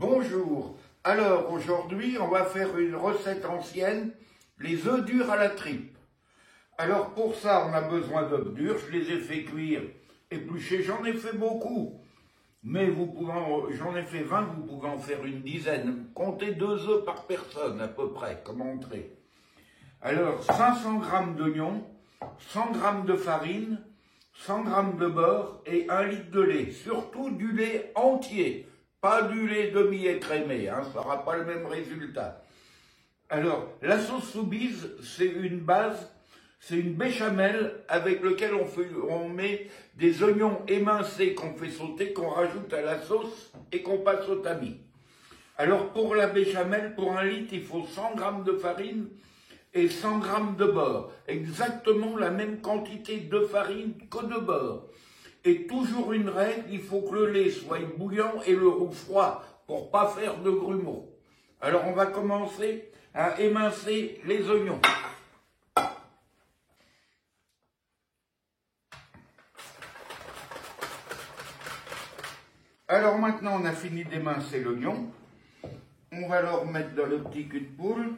Bonjour. Alors aujourd'hui on va faire une recette ancienne, les œufs durs à la tripe. Alors pour ça on a besoin d'œufs durs, je les ai fait cuire, éplucher, j'en ai fait beaucoup. Mais j'en ai fait 20, vous pouvez en faire une dizaine. Comptez 2 œufs par personne à peu près comme entrée. Alors 500 g d'oignons, 100 g de farine, 100 g de beurre et 1 litre de lait. Surtout du lait entier. Pas du lait demi-écrémé, hein, ça n'aura pas le même résultat. Alors, la sauce soubise, c'est une base, c'est une béchamel avec laquelle on met des oignons émincés qu'on fait sauter, qu'on rajoute à la sauce et qu'on passe au tamis. Alors, pour la béchamel, pour 1 litre, il faut 100 g de farine et 100 g de beurre. Exactement la même quantité de farine que de beurre. Et toujours une règle, il faut que le lait soit bouillant et le roux froid pour ne pas faire de grumeaux. Alors on va commencer à émincer les oignons. Alors maintenant on a fini d'émincer l'oignon. On va le remettre dans le petit cul de poule.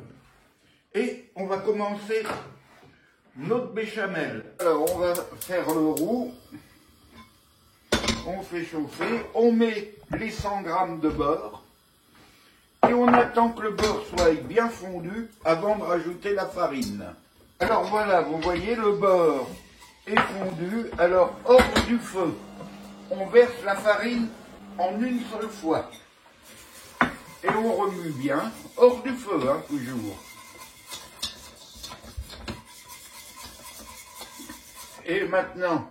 Et on va commencer notre béchamel. Alors on va faire le roux. On fait chauffer, on met les 100 g de beurre et on attend que le beurre soit bien fondu avant de rajouter la farine. Alors voilà, vous voyez le beurre est fondu, alors hors du feu, on verse la farine en une seule fois et on remue bien, hors du feu hein, toujours. Et maintenant,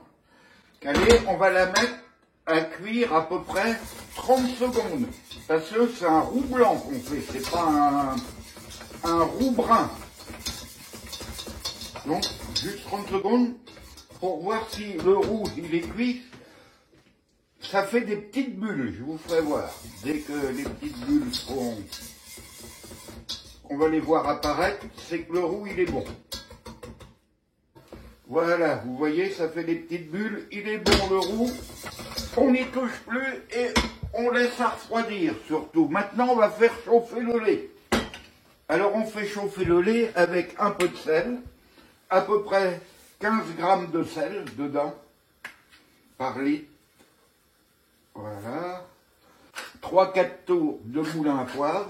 allez, on va la mettre à cuire à peu près 30 secondes. Parce que c'est un roux blanc qu'on fait, c'est pas un roux brun. Donc, juste 30 secondes pour voir si le roux il est cuit. Ça fait des petites bulles, je vous ferai voir. Dès que les petites bulles seront... on va les voir apparaître, c'est que le roux il est bon. Voilà, vous voyez, ça fait des petites bulles, il est bon le roux. On n'y touche plus et on laisse ça refroidir surtout. Maintenant, on va faire chauffer le lait. Alors, on fait chauffer le lait avec un peu de sel, à peu près 15 g de sel dedans, par litre. Voilà. 3-4 tours de moulin à poivre.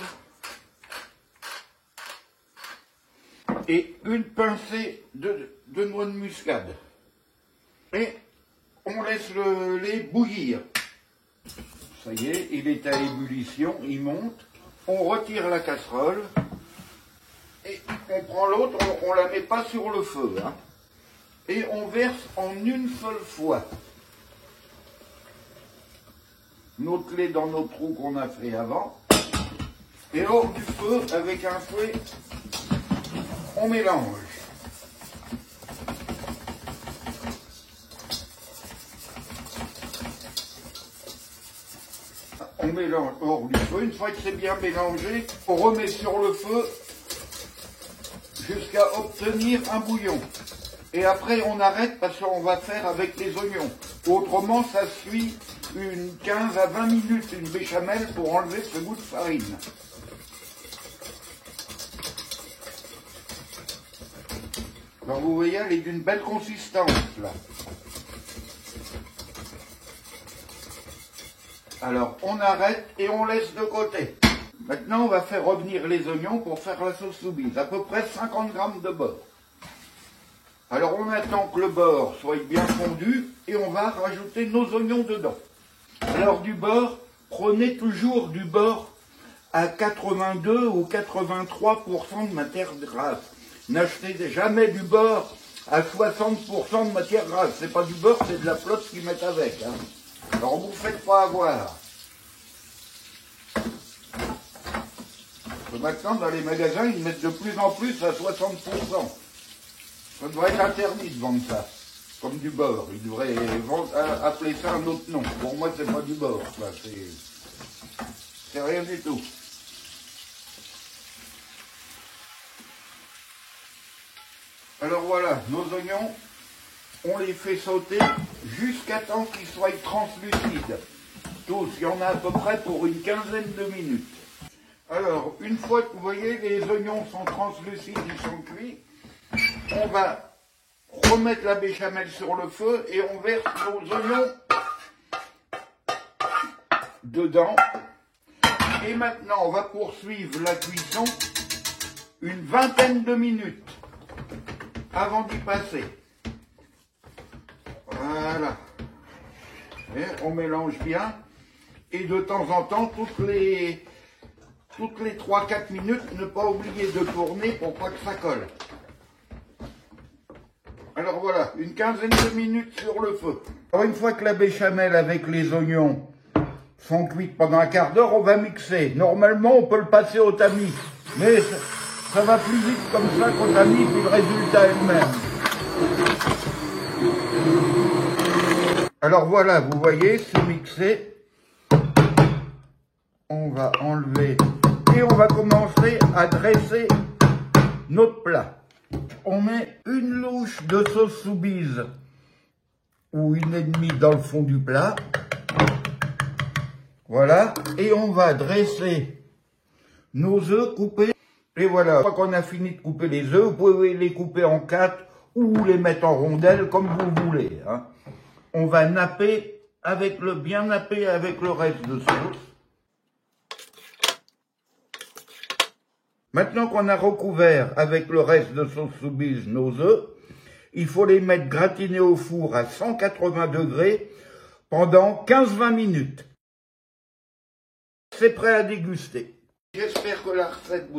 Et une pincée de noix de muscade. Et on laisse le lait bouillir. Ça y est, il est à ébullition, il monte. On retire la casserole. Et on prend l'autre, on ne la met pas sur le feu. Hein, et on verse en une seule fois notre lait dans notre trou qu'on a fait avant. Et hors du feu, avec un fouet, on mélange. On mélange hors du feu. Une fois que c'est bien mélangé, on remet sur le feu jusqu'à obtenir un bouillon. Et après, on arrête parce qu'on va faire avec les oignons. Autrement, ça suit une 15 à 20 minutes, une béchamel pour enlever ce goût de farine. Alors, vous voyez, elle est d'une belle consistance, là. Alors, on arrête et on laisse de côté. Maintenant, on va faire revenir les oignons pour faire la sauce soubise. À peu près 50 g de beurre. Alors, on attend que le beurre soit bien fondu et on va rajouter nos oignons dedans. Alors, du beurre, prenez toujours du beurre à 82 ou 83% de matière grasse. N'achetez jamais du beurre à 60% de matière grasse. C'est pas du beurre, c'est de la flotte qu'ils mettent avec. Hein. Alors, vous ne vous faites pas avoir. Maintenant, dans les magasins, ils mettent de plus en plus à 60%. Ça devrait être interdit de vendre ça, comme du beurre. Ils devraient appeler ça un autre nom. Pour moi, c'est pas du beurre. C'est rien du tout. Alors voilà, nos oignons, on les fait sauter jusqu'à temps qu'ils soient translucides. tous. Il y en a à peu près pour une quinzaine de minutes. Alors, une fois que vous voyez, les oignons sont translucides, ils sont cuits, on va remettre la béchamel sur le feu et on verse nos oignons dedans. Et maintenant, on va poursuivre la cuisson une vingtaine de minutes avant d'y passer. Voilà. Et on mélange bien. Et de temps en temps, toutes les 3-4 minutes, ne pas oublier de tourner pour pas que ça colle. Alors voilà, une quinzaine de minutes sur le feu. Alors une fois que la béchamel avec les oignons sont cuites pendant un quart d'heure, on va mixer. Normalement, on peut le passer au tamis, mais ça va plus vite comme ça qu'au tamis, puis le résultat est le même. Alors voilà, vous voyez, c'est mixé. On va enlever et on va commencer à dresser notre plat. On met une louche de sauce Soubise ou une et demie dans le fond du plat. Voilà, et on va dresser nos œufs coupés. Et voilà, une fois qu'on a fini de couper les œufs, vous pouvez les couper en 4 ou les mettre en rondelles comme vous voulez. Hein. On va napper bien napper avec le reste de sauce. Maintenant qu'on a recouvert avec le reste de sauce Soubise nos œufs, il faut les mettre gratinés au four à 180 degrés pendant 15-20 minutes. C'est prêt à déguster. J'espère que la recette vous